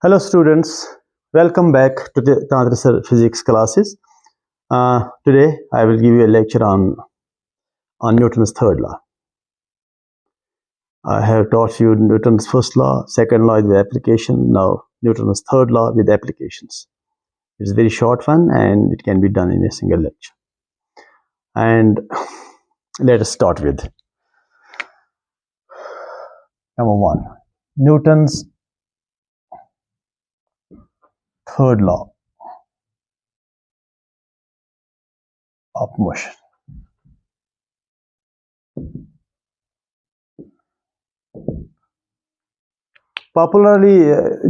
Hello students, welcome back to the Tantra physics classes. Today I will give you a lecture on Newton's third law. I have taught you Newton's first law, second law with application, now Newton's third law with applications. It's a very short one and it can be done in a single lecture. And let us start with number one, Newton's third law of motion. Popularly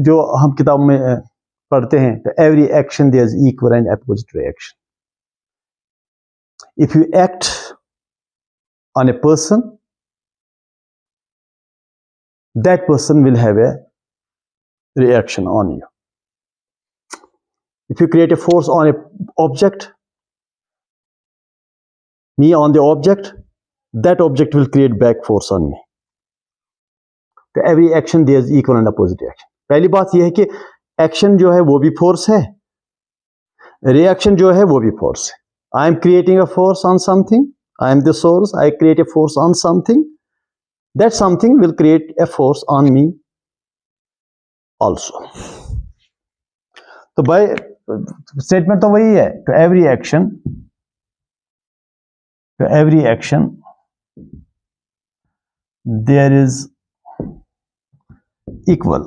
जो हम किताब में पढ़ते हैं तो every action there is equal and opposite reaction. If you act on a person, that person will have a reaction on you. If you create a force on an object, me on the object, that object will create back force on me. तो every action there is equal and opposite reaction. पहली बात यह है कि action जो है वो भी फोर्स है, रिएक्शन जो है वो भी फोर्स है. I am creating a force on something, I am the source, I create a force on something, that something will create a force on me also. तो by statement तो वही है, to every action there is equal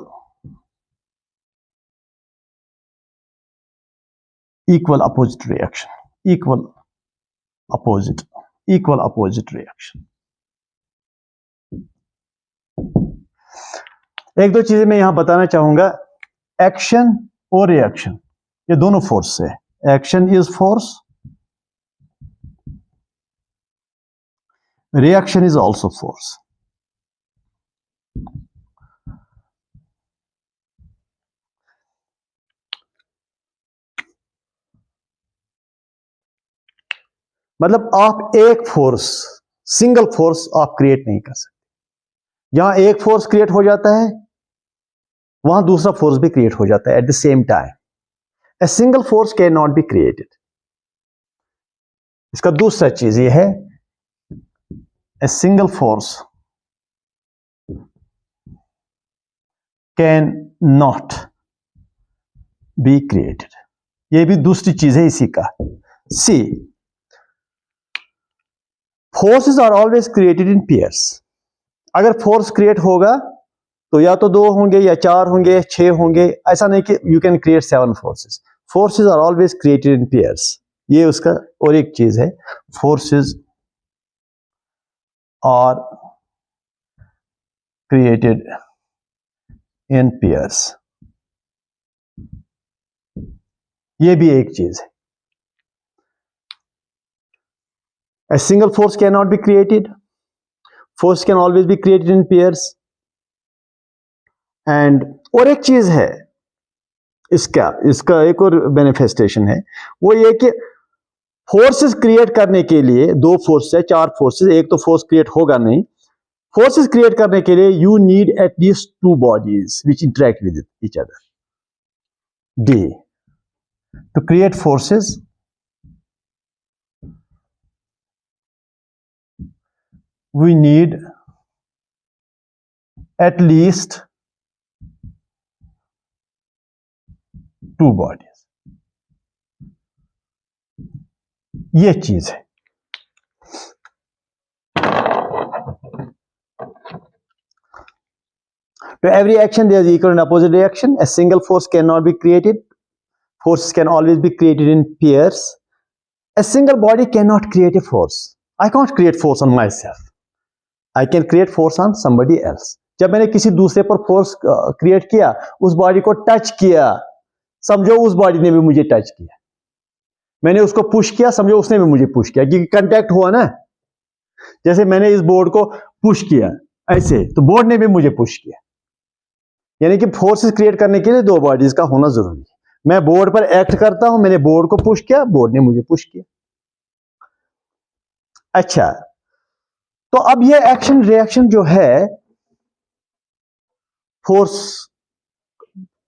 opposite reaction, equal opposite reaction. एक दो चीजें मैं यहां बताना चाहूंगा. एक्शन और रिएक्शन ये दोनों फोर्स है. Action is force, reaction is also force. मतलब आप एक फोर्स, सिंगल फोर्स आप क्रिएट नहीं कर सकते. जहां एक फोर्स क्रिएट हो जाता है वहां दूसरा फोर्स भी क्रिएट हो जाता है at the same time. A single force can not be created. इसका दूसरा चीज ये है, a single force can not be created. ये भी दूसरी चीज है इसी का. See, forces are always created in pairs. अगर फोर्स क्रिएट होगा तो या तो 2 होंगे या 4 होंगे 6 होंगे. ऐसा नहीं कि you can create 7 forces. Forces are always created in pairs. ये उसका और एक चीज है, forces are created in pairs. ये भी एक चीज है. A single force cannot be created. Force can always be created in pairs. And और एक चीज है इसका एक और बेनिफेस्टेशन है, वो ये कि फोर्सेस क्रिएट करने के लिए 2 फोर्स है, 4 फोर्सेस, एक तो फोर्स क्रिएट होगा नहीं. फोर्सेस क्रिएट करने के लिए you need at least 2 bodies which interact with each other. D, to create forces we need at least 2 bodies. ये चीज है. To every action there is equal and opposite reaction. A single force cannot be created. Forces can always be created in pairs. A single body cannot create a force. I can't create force on myself. I can create force on somebody else. जब मैंने किसी दूसरे पर force create किया, उस body को touch किया, समझो उस बॉडी ने भी मुझे टच किया. मैंने उसको पुश किया, समझो उसने भी मुझे पुश किया, क्योंकि कांटेक्ट हुआ ना. जैसे मैंने इस बोर्ड को पुश किया ऐसे, तो बोर्ड ने भी मुझे पुश किया. यानी कि फोर्सेस क्रिएट करने के लिए 2 बॉडीज का होना जरूरी है. मैं बोर्ड पर एक्ट करता हूं, मैंने बोर्ड को पुश किया, बोर्ड ने मुझे पुश किया. अच्छा, तो अब ये एक्शन रिएक्शन जो है,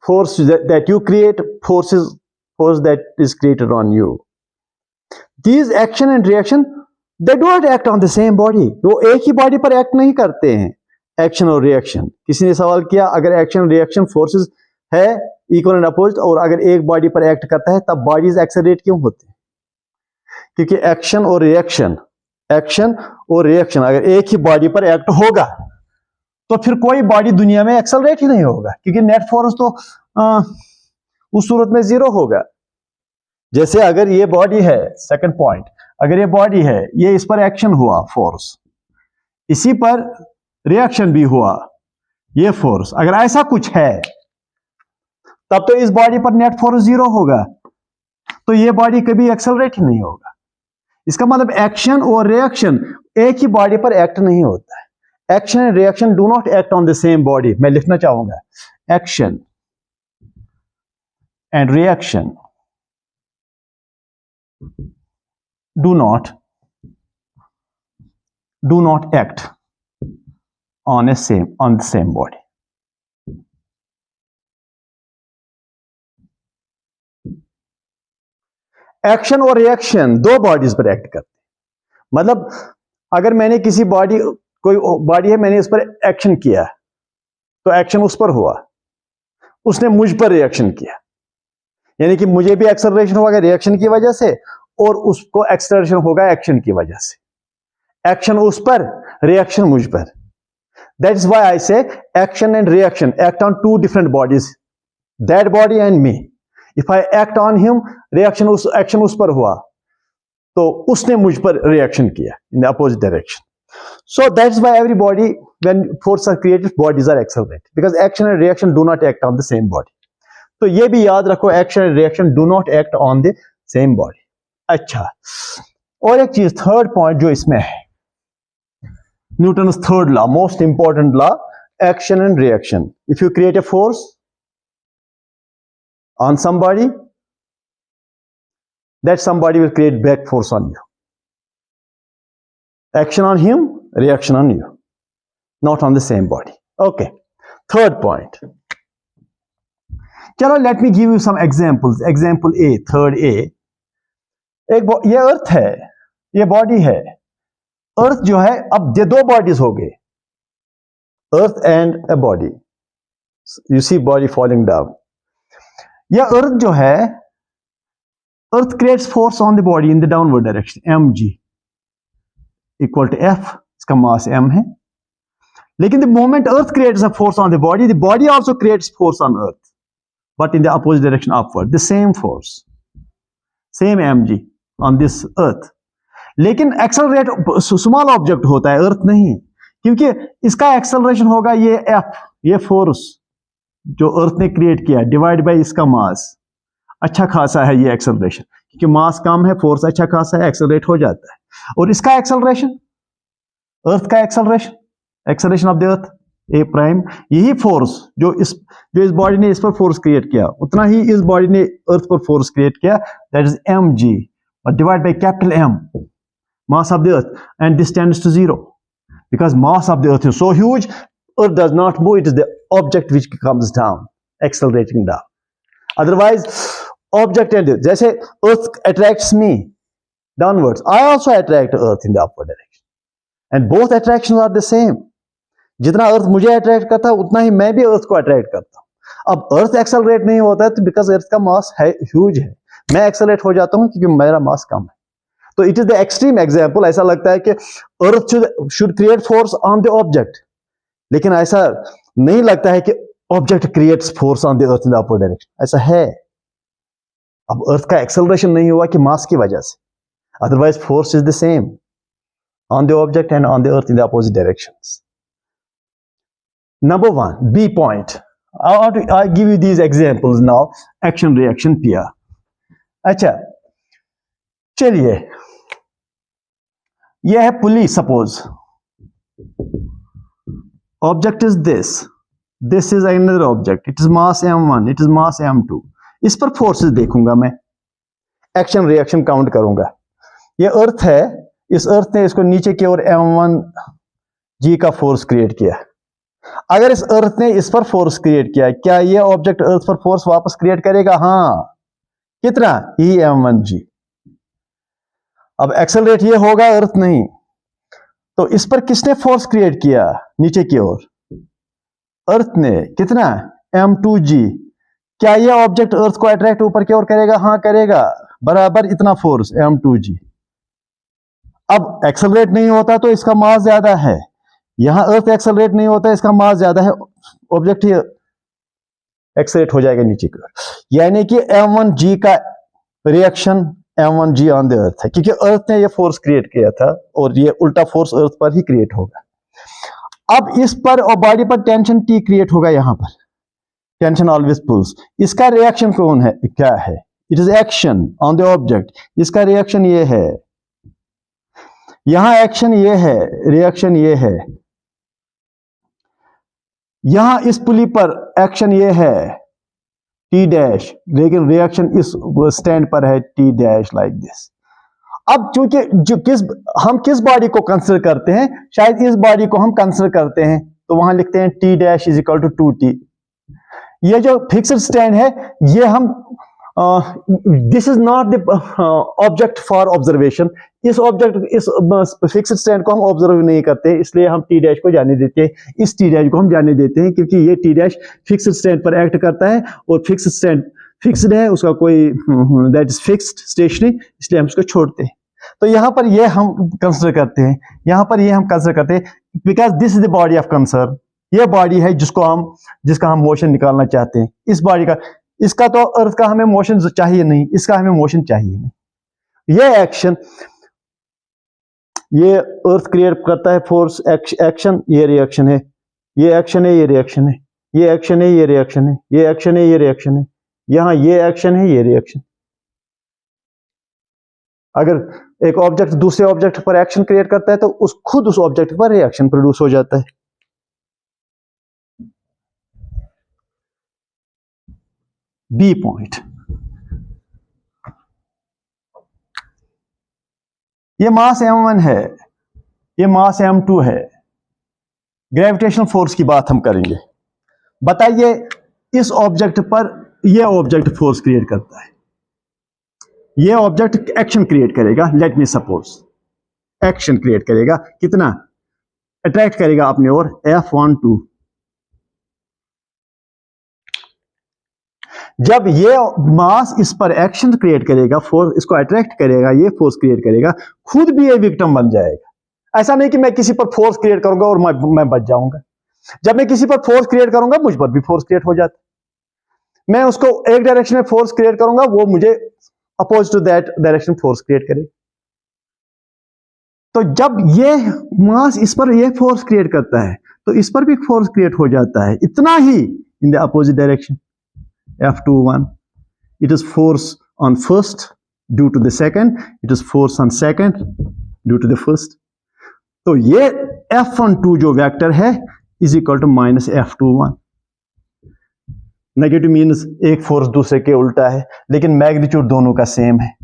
force that you create, force that is created on you. These action and reaction, they do not act on the same body. वो एक ही बॉडी पर एक्ट नहीं करते हैं, एक्शन और रिएक्शन. किसी ने सवाल किया अगर एक्शन रिएक्शन फोर्सेस है इक्वल एंड अपोजिट और अगर एक बॉडी पर एक्ट करता है तब बॉडीज एक्सेलरेट क्यों होते हैं? क्योंकि एक्शन और रिएक्शन अगर एक ही बॉडी पर एक्ट होगा तो फिर कोई बॉडी दुनिया में एक्सेलरेट ही नहीं होगा, क्योंकि नेट फोर्स तो उस सूरत में जीरो होगा. जैसे अगर ये बॉडी है, सेकंड पॉइंट, अगर ये बॉडी है, ये इस पर एक्शन हुआ फोर्स, इसी पर रिएक्शन भी हुआ ये फोर्स, अगर ऐसा कुछ है तब तो इस बॉडी पर नेट फोर्स जीरो होगा, तो ये बॉडी कभी एक्सेलरेट ही नहीं होगा. इसका मतलब एक्शन और रिएक्शन एक ही बॉडी पर एक्ट नहीं होता है. Action and reaction do not act on the same body. मैं लिखना चाहूंगा action and reaction do not act on the same body. Action और रिएक्शन दो बॉडीज पर एक्ट करते हैं. मतलब अगर मैंने किसी बॉडी, कोई बॉडी है, मैंने इस पर एक्शन किया तो एक्शन उस पर हुआ, उसने मुझ पर रिएक्शन किया, यानी कि मुझे भी एक्सेलरेशन होगा रिएक्शन की वजह से और उसको एक्सेलरेशन होगा एक्शन की वजह से. एक्शन उस पर, रिएक्शन मुझ पर. That is why I say action and reaction act on two different bodies, that body and me. If I act on him, reaction action उस पर हुआ तो उसने मुझ पर रिएक्शन किया in the opposite direction. So that is why every body when force are created bodies are accelerate, because action and reaction do not act on the same body. तो ये भी याद रखो, action and reaction do not act on the same body. अच्छा, और एक चीज, third point जो इसमें है, Newton's third law, most important law, action and reaction. If you create a force on somebody, that somebody will create back force on you. Action on him, reaction on you, not on the same body. Okay, third point. चलो, let me give you some examples. Example A, third A. ये अर्थ है, ये body है. अर्थ जो है, अब ये दो बॉडीज हो गए, earth and a body. You see body falling down. यह अर्थ जो है, earth creates force on the body in the downward direction, mg equal to f. इसका मास m है. लेकिन the moment earth creates a force on the body also creates force on earth, but in the opposite direction upward. The same force, same mg on this earth. लेकिन accelerate small object होता है, अर्थ नहीं, क्योंकि इसका acceleration होगा ये f, ये force जो अर्थ ने क्रिएट किया डिवाइड बाय इसका मास. अच्छा खासा है ये एक्सेलरेशन, क्योंकि मास कम है, फोर्स अच्छा खासा है, एक्सेलरेट हो जाता है. और इसका एक्सेलरेशन, अर्थ का acceleration of the earth A prime, यही फोर्स जो इस बॉडी ने इस पर फोर्स क्रिएट किया, उतना ही इस बॉडी ने अर्थ पर फोर्स क्रिएट किया. That is mg divided by capital M, mass of the earth, and this tends to zero because mass of the earth is so huge, earth does not move, it is the object which comes down, accelerating down. Otherwise object and जैसे earth attracts me downwards, I also attract earth in the upward direction, and both attractions are the same. जितना अर्थ मुझे attract करता है उतना ही मैं भी अर्थ को attract करता हूँ. अब अर्थ एक्सेलरेट नहीं होता है तो बिकॉज अर्थ का मास है, ह्यूज है, मैं एक्सेलरेट हो जाता हूं क्योंकि मेरा मास कम है. तो it is the extreme example. ऐसा लगता है कि अर्थ should create force on the object, लेकिन ऐसा नहीं लगता है कि object creates force on the earth in the upward direction. ऐसा है. अब अर्थ का एक्सेलरेशन नहीं हुआ कि मास की वजह से, otherwise force is the same on the object and on the earth in the opposite directions. Number 1, B point. I give you these examples now. Action, reaction, PR. अच्छा, चलिए, यह है pulley. Suppose object is this is another object, it is mass m1, it is mass m2. इस पर forces देखूंगा मैं, action reaction count करूंगा. यह अर्थ है, इस अर्थ ने इसको नीचे की ओर m1 g का फोर्स क्रिएट किया. अगर इस अर्थ ने इस पर फोर्स क्रिएट किया, क्या ये ऑब्जेक्ट अर्थ पर फोर्स वापस क्रिएट करेगा? हाँ। कितना? EM1G। अब एक्सेलरेट ये होगा, अर्थ नहीं। तो इस पर किसने फोर्स क्रिएट किया नीचे की ओर? अर्थ ने। कितना? M2G। क्या ये ऑब्जेक्ट अर्थ को अट्रैक्ट ऊपर की ओर करेगा? हाँ करेगा, बराबर इतना फोर्स M2G। अब एक्सेलरेट नहीं होता तो इसका मास ज्यादा है, यहां अर्थ एक्सेलरेट नहीं होता, इसका मास ज्यादा है, ऑब्जेक्ट ही एक्सेलरेट हो जाएगा नीचे की ओर। यानी कि M1G का reaction M1G on the earth है, क्योंकि अर्थ ने ये फोर्स क्रिएट किया था और ये उल्टा फोर्स अर्थ पर ही क्रिएट होगा। अब इस पर और बॉडी पर टेंशन T क्रिएट होगा, यहां पर टेंशन ऑलवेज पुल्स। इसका रिएक्शन कौन है? क्या है? It is action on the object. इसका रिएक्शन ये है, यहां एक्शन ये है, रिएक्शन ये है। यहां इस पुली पर एक्शन ये है T डैश, लेकिन रिएक्शन इस स्टैंड पर है T डैश लाइक दिस। अब चूंकि हम किस बॉडी को कंसिडर करते हैं, शायद इस बॉडी को हम कंसिडर करते हैं, तो वहां लिखते हैं T dash is equal to 2T। ये जो फिक्स्ड स्टैंड है, ये हम this is not the object for observation. इस ऑब्जेक्ट, इस फिक्स्ड स्टैंड को हम ऑब्जर्व नहीं करते, इसलिए हम T डैश को जाने देते हैं। इस T डैश को हम जाने देते हैं क्योंकि ये T डैश फिक्स्ड स्टैंड पर एक्ट करता है और फिक्स्ड स्टैंड फिक्स्ड है, उसका कोई दैट इज फिक्स्ड स्टेशनरी, इसलिए हम उसको छोड़ते हैं। तो यहां पर ये हम कंसिडर करते हैं, यहां पर ये हम कंसिडर करते हैं because this is the body of concern. ये बॉडी है जिसका हम मोशन निकालना चाहते हैं। इस बॉडी का, इसका तो अर्थ का हमें मोशन चाहिए नहीं, इसका हमें मोशन चाहिए नहीं। ये एक्शन, ये अर्थ क्रिएट करता है फोर्स, एक्शन, ये रिएक्शन है, ये एक्शन है, ये रिएक्शन है, ये एक्शन है, ये रिएक्शन है, ये एक्शन है, ये रिएक्शन है, यहां ये एक्शन है, ये रिएक्शन। अगर एक ऑब्जेक्ट दूसरे ऑब्जेक्ट पर एक्शन क्रिएट करता है तो खुद उस ऑब्जेक्ट पर रिएक्शन प्रोड्यूस हो जाता है। बी पॉइंट, ये मास M1 है, ये मास M2 है। ग्रेविटेशनल फोर्स की बात हम करेंगे। बताइए इस ऑब्जेक्ट पर ये ऑब्जेक्ट फोर्स क्रिएट करता है, ये ऑब्जेक्ट एक्शन क्रिएट करेगा, let me suppose action create करेगा, कितना अट्रैक्ट करेगा अपने ओर, F12। जब ये मास इस पर एक्शन क्रिएट करेगा, फोर्स इसको अट्रैक्ट करेगा, ये फोर्स क्रिएट करेगा, खुद भी ये विक्टिम बन जाएगा। ऐसा नहीं कि मैं किसी पर फोर्स क्रिएट करूंगा और मैं बच जाऊंगा। जब मैं किसी पर फोर्स क्रिएट करूंगा, मुझ पर भी फोर्स क्रिएट हो जाता है। मैं उसको एक डायरेक्शन में फोर्स क्रिएट करूंगा, वो मुझे oppose to that direction force create करेगा। तो जब ये मास इस पर ये फोर्स क्रिएट करता है, तो इस पर भी फोर्स क्रिएट हो जाता है, इतना ही in the opposite direction. F21, it is force on first due to the second, it is force on second due to the first। तो ये F12 जो वेक्टर है is equal to minus F21। Negative means एक force दूसरे के उल्टा है, लेकिन मैग्नीट्यूड दोनों का सेम है।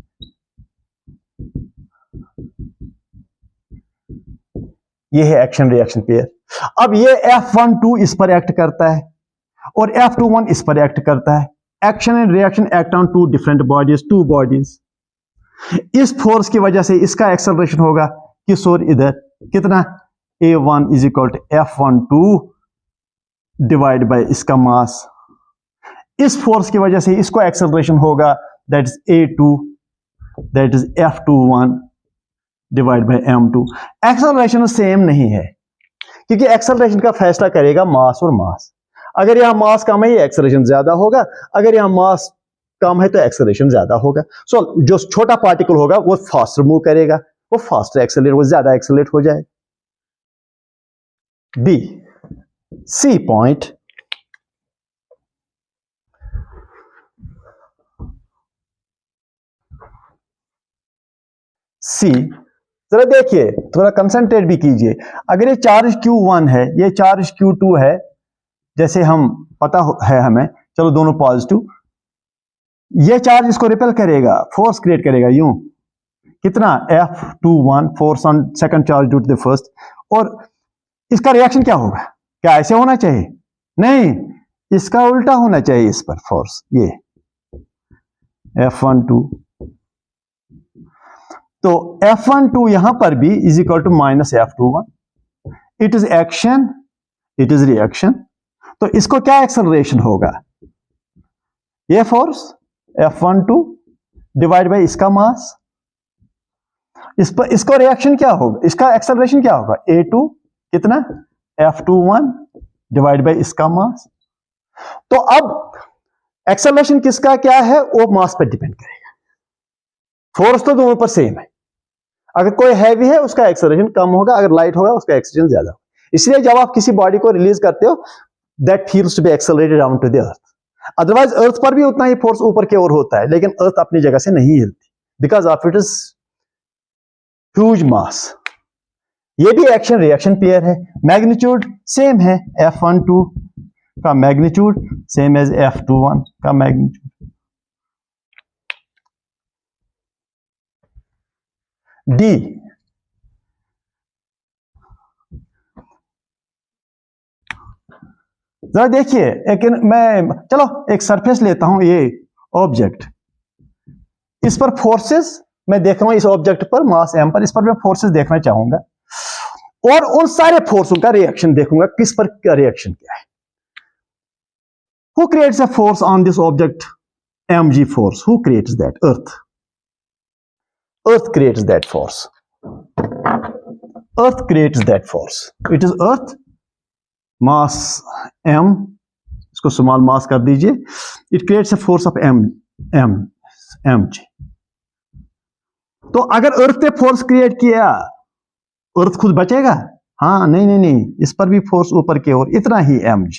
ये है एक्शन रिएक्शन पेयर। अब ये F12 इस पर एक्ट करता है और F21 इस पर एक्ट करता है। Action and reaction act on two different bodies, two bodies. इस फोर्स की वजह से इसका एक्सेलरेशन होगा किस ओर, इधर। कितना? A1 is equal to F12 divide by इसका मास। इस फोर्स की वजह से इसको एक्सेलरेशन होगा, that is A2, that is F21 divide by M2। Acceleration same नहीं है, क्योंकि एक्सेलरेशन का फैसला करेगा मास और मास। अगर यहां मास कम है, ये एक्सेलरेशन ज्यादा होगा, अगर यहां मास कम है तो एक्सेलरेशन ज्यादा होगा। सो जो छोटा पार्टिकल होगा वो फास्टर मूव करेगा, वो फास्टर एक्सेलरेट, वो ज्यादा एक्सेलरेट हो जाएगा। बी, सी पॉइंट, सी जरा देखिए, थोड़ा कंसंट्रेट भी कीजिए। अगर ये चार्ज Q1 है, ये चार्ज Q2 है, जैसे हम पता है हमें, चलो दोनों पॉजिटिव, ये चार्ज इसको रिपेल करेगा, फोर्स क्रिएट करेगा यूं, कितना? F21 force on second charge due to the first. और इसका रिएक्शन क्या होगा? क्या ऐसे होना चाहिए? नहीं, इसका उल्टा होना चाहिए इस पर फोर्स, ये F12। तो F12 यहां पर भी is equal to minus F21। It is action, it is reaction. तो इसको क्या एक्सेलरेशन होगा? ये फोर्स F12 डिवाइड बाय इसका मास। इस पर इसको रिएक्शन क्या होगा, इसका एक्सेलरेशन क्या होगा? A2 कितना? F21 डिवाइड बाय इसका मास। तो अब एक्सेलरेशन किसका क्या है? वो मास पर डिपेंड करेगा। फोर्स तो दोनों पर सेम है। अगर कोई हैवी है उसका एक्सेलरेशन कम होगा, अगर लाइट होगा उसका एक्सेलरेशन ज्यादा होगा। इसलिए जब आप किसी बॉडी को रिलीज करते हो, that feels to be accelerated down to the earth. Otherwise earth पर भी उतना ही फोर्स ऊपर की ओर होता है, लेकिन अर्थ अपनी जगह से नहीं हिलती because of it is huge mass. ये भी एक्शन रिएक्शन पेयर है। मैग्नीट्यूड सेम है, F12 का मैग्नीट्यूड सेम एज F21 का मैग्नीट्यूड। डी, जरा देखिए, चलो एक सरफेस लेता हूं, ये ऑब्जेक्ट, इस पर फोर्सेस मैं देख रहा हूं, इस ऑब्जेक्ट पर मास m पर, इस पर मैं फोर्सेस देखना चाहूंगा और उन सारे फोर्सों का रिएक्शन देखूंगा, किस पर क्या रिएक्शन क्या है। Who creates a force on this object? mg force. Who creates that? Earth. Earth creates that force. Earth creates that force. It is earth, mass m, इसको स्मॉल मास कर दीजिए। It creates a force of mg। तो अगर अर्थ ने force create किया, अर्थ खुद बचेगा? हाँ, नहीं नहीं नहीं, इस पर भी फोर्स ऊपर की ओर इतना ही mg।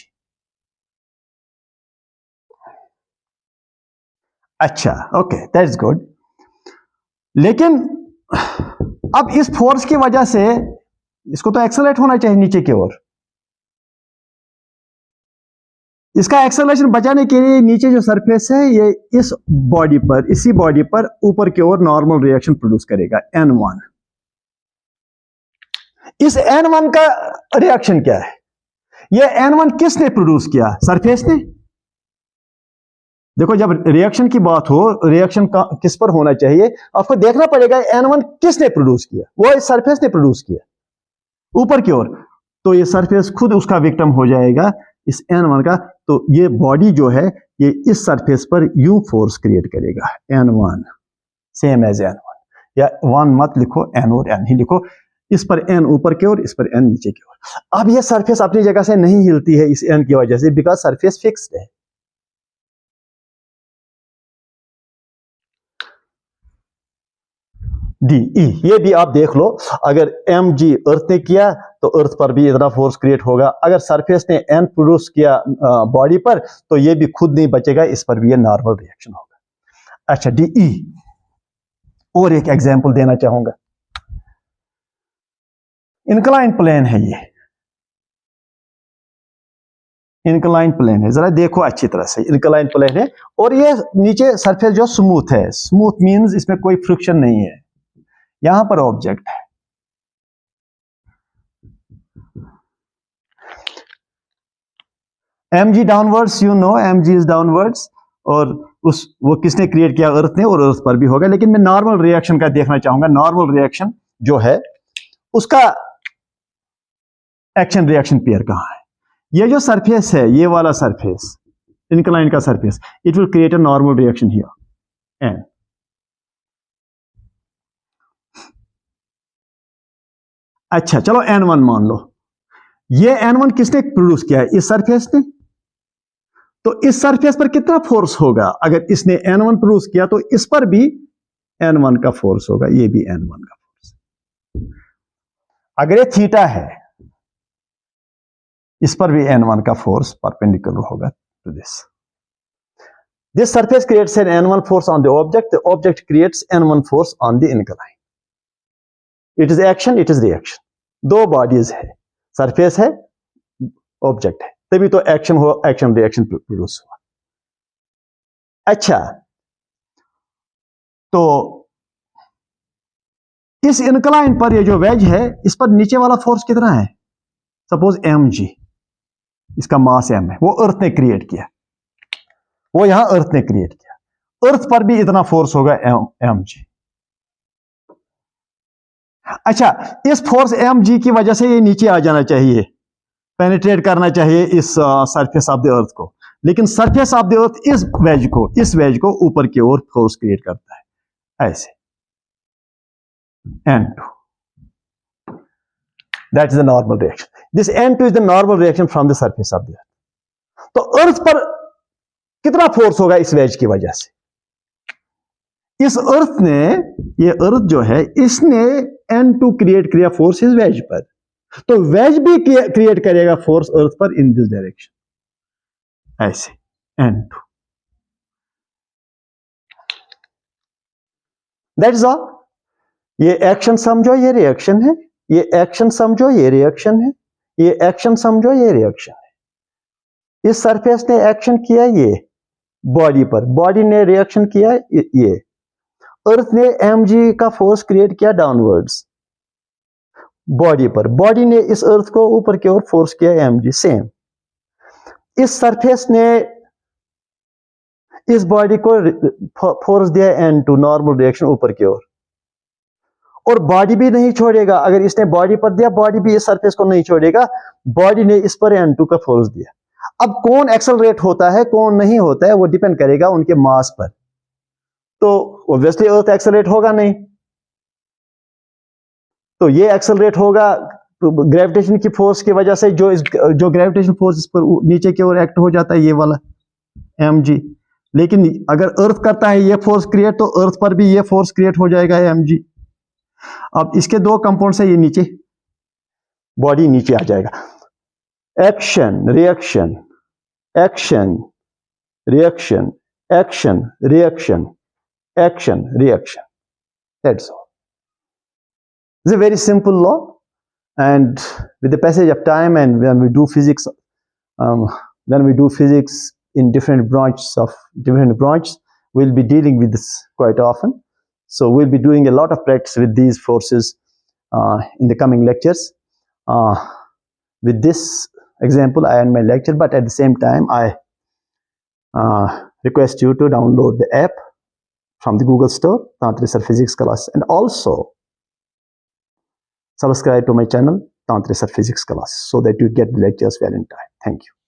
अच्छा, ओके, दैट्स गुड। लेकिन अब इस फोर्स की वजह से इसको तो एक्सेलरेट होना चाहिए नीचे की ओर। इसका एक्सेलरेशन बचाने के लिए नीचे जो सरफेस है ये इस बॉडी पर, इसी बॉडी पर ऊपर की ओर नॉर्मल रिएक्शन प्रोड्यूस करेगा, N1। इस N1 का रिएक्शन क्या है? ये N1 किसने प्रोड्यूस किया? सरफेस ने। देखो, जब रिएक्शन की बात हो, रिएक्शन किस पर होना चाहिए आपको देखना पड़ेगा, N1 किसने प्रोड्यूस किया? वो इस सरफेस ने प्रोड्यूस किया ऊपर की ओर। तो ये सरफेस खुद उसका विक्टिम हो जाएगा इस N1 का। तो ये बॉडी जो है ये इस सरफेस पर यू फोर्स क्रिएट करेगा, N1 सेम एज N1, या 1 मत लिखो, N और N ही लिखो। इस पर N ऊपर की ओर, इस पर N नीचे की ओर। अब ये सरफेस अपनी जगह से नहीं हिलती है इस N की वजह से, बिकॉज सरफेस फिक्स्ड है। डी, ई, ये भी आप देख लो, अगर mg अर्थ ने किया तो अर्थ पर भी इतना फोर्स क्रिएट होगा। अगर सरफेस ने N प्रोड्यूस किया बॉडी पर, तो ये भी खुद नहीं बचेगा, इस पर भी ये नॉर्मल रिएक्शन होगा। अच्छा, डी, ई, और एक एग्जांपल देना चाहूंगा। इंक्लाइन प्लेन है, ये इंक्लाइन प्लेन है, जरा देखो अच्छी तरह से। इंक्लाइन प्लेन है और ये नीचे सरफेस जो स्मूथ है, स्मूथ मींस इसमें कोई फ्रिक्शन नहीं है। यहां पर ऑब्जेक्ट है, mg downwards, you know mg is downwards, और वो किसने क्रिएट किया? अर्थ ने, और अर्थ पर भी होगा। लेकिन मैं नॉर्मल रिएक्शन का देखना चाहूंगा। नॉर्मल रिएक्शन जो है उसका एक्शन रिएक्शन पेयर कहां है? ये जो सरफेस है, ये वाला सरफेस, इंक्लाइन का surface, it will create a normal reaction here and अच्छा, चलो N1 मान लो। ये N1 किसने प्रोड्यूस किया है? इस सरफेस ने। तो इस सरफेस पर कितना फोर्स होगा? अगर इसने N1 प्रोड्यूस किया तो इस पर भी N1 का फोर्स होगा, ये भी N1 का फोर्स। अगर ये थीटा है, इस पर भी N1 का फोर्स परपेंडिकुलर होगा to this. This surface creates an N1 force on the object. The object creates N1 force on the incline. It is action, it is reaction. दो बॉडीज है, सरफेस है, object है, तभी तो action हो, action reaction produce हुआ। अच्छा, तो इस इंक्लाइन पर ये जो वेज है, इस पर नीचे वाला फोर्स कितना है? सपोज mg, इसका मास m है, वो अर्थ ने क्रिएट किया, वो यहां अर्थ ने क्रिएट किया। अर्थ पर भी इतना फोर्स होगा mg। अच्छा, इस फोर्स mg की वजह से ये नीचे आ जाना चाहिए, पेनिट्रेट करना चाहिए इस सरफेस ऑफ द अर्थ को, लेकिन सरफेस ऑफ द अर्थ इस वेज को ऊपर की ओर फोर्स क्रिएट करता है, ऐसे N2। That is the normal reaction. This N2 is the normal reaction from the surface of the earth. तो अर्थ पर कितना फोर्स होगा इस वेज की वजह से? इस अर्थ ने, ये अर्थ जो है, इसने N2 क्रिएट किया फोर्स इस वेज पर, तो वेज भी क्रिएट करेगा फोर्स अर्थ पर इन दिस डायरेक्शन, ऐसे N2। That is all. ये एक्शन समझो, ये रिएक्शन है, ये एक्शन समझो, ये रिएक्शन है, ये एक्शन समझो, ये रिएक्शन है। इस सरफेस ने एक्शन किया ये बॉडी पर, बॉडी ने रिएक्शन किया ये, अर्थ ने mg का फोर्स क्रिएट किया डाउनवर्ड्स बॉडी पर, बॉडी ने इस अर्थ को ऊपर की ओर फोर्स किया mg, सेम। इस सरफेस ने इस बॉडी को फोर्स दिया N2, नॉर्मल रिएक्शन ऊपर की ओर, और बॉडी भी नहीं छोड़ेगा। अगर इसने बॉडी पर दिया, बॉडी भी इस सरफेस को नहीं छोड़ेगा, बॉडी ने इस पर N2 का फोर्स दिया। अब कौन एक्सेलरेट होता है, कौन नहीं होता है, वो डिपेंड करेगा उनके मास पर। तो ऑब्वियसली अर्थ एक्सेलरेट होगा नहीं, तो ये एक्सेलरेट होगा ग्रेविटेशन की फोर्स की वजह से, जो ग्रेविटेशन फोर्स इस पर नीचे की ओर एक्ट हो जाता है, ये वाला mg। लेकिन अगर अर्थ करता है ये फोर्स क्रिएट, तो अर्थ पर भी ये फोर्स क्रिएट हो जाएगा mg। अब इसके दो कंपाउंड से ये नीचे, बॉडी नीचे आ जाएगा। Action reaction, action reaction, action reaction, action reaction. That's all. It's a very simple law, and with the passage of time, and when we do physics in different branches, we'll be dealing with this quite often. So we'll be doing a lot of practice with these forces in the coming lectures. With this example, I end my lecture, but at the same time, I request you to download the app from the Google Store, Tantressar Physics Class, and also subscribe to my channel, Tantressar Physics Class, so that you get the lectures well in time. Thank you.